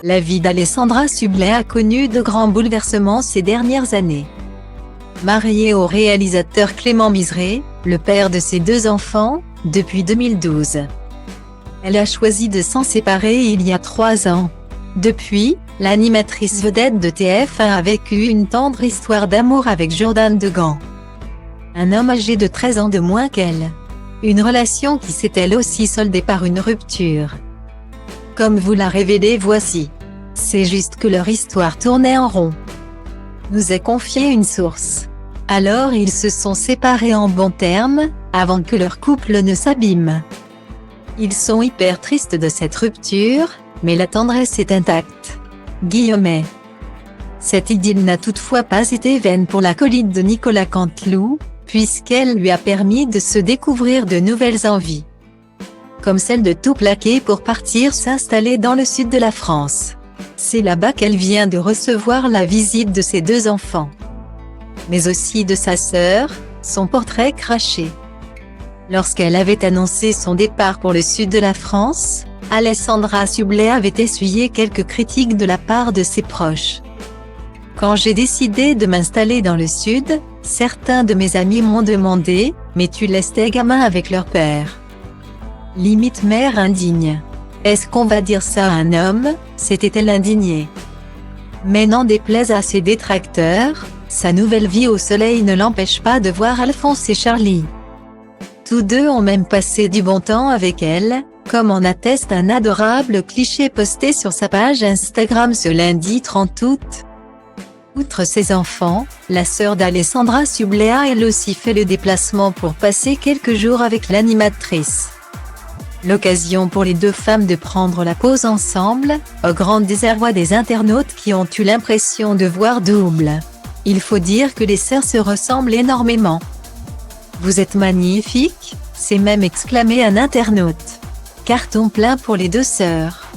La vie d'Alessandra Sublet a connu de grands bouleversements ces dernières années. Mariée au réalisateur Clément Miseré, le père de ses 2 enfants, depuis 2012. Elle a choisi de s'en séparer il y a 3 ans. Depuis, l'animatrice vedette de TF1 a vécu une tendre histoire d'amour avec Jordan Degan. Un homme âgé de 13 ans de moins qu'elle. Une relation qui s'est elle aussi soldée par une rupture. Comme vous l'a révélé Voici. C'est juste que leur histoire tournait en rond. Nous a confié une source. Alors ils se sont séparés en bons termes, avant que leur couple ne s'abîme. Ils sont hyper tristes de cette rupture, mais la tendresse est intacte. Guillemets. Cette idylle n'a toutefois pas été vaine pour l'acolyte de Nicolas Canteloup, puisqu'elle lui a permis de se découvrir de nouvelles envies. Comme celle de tout plaquer pour partir s'installer dans le sud de la France. C'est là-bas qu'elle vient de recevoir la visite de ses 2 enfants. Mais aussi de sa sœur, son portrait craché. Lorsqu'elle avait annoncé son départ pour le sud de la France, Alessandra Sublet avait essuyé quelques critiques de la part de ses proches. Quand j'ai décidé de m'installer dans le sud, certains de mes amis m'ont demandé « Mais tu laisses tes gamins avec leur père ?» Limite mère indigne. Est-ce qu'on va dire ça à un homme, s'était-elle indignée. Mais n'en déplaise à ses détracteurs, sa nouvelle vie au soleil ne l'empêche pas de voir Alphonse et Charlie. Tous 2 ont même passé du bon temps avec elle, comme en atteste un adorable cliché posté sur sa page Instagram ce lundi 30 août. Outre ses enfants, la sœur d'Alessandra Sublet a elle aussi fait le déplacement pour passer quelques jours avec l'animatrice. L'occasion pour les 2 femmes de prendre la pause ensemble, au grand désarroi des internautes qui ont eu l'impression de voir double. Il faut dire que les sœurs se ressemblent énormément. Vous êtes magnifiques, s'est même exclamé un internaute. Carton plein pour les 2 sœurs.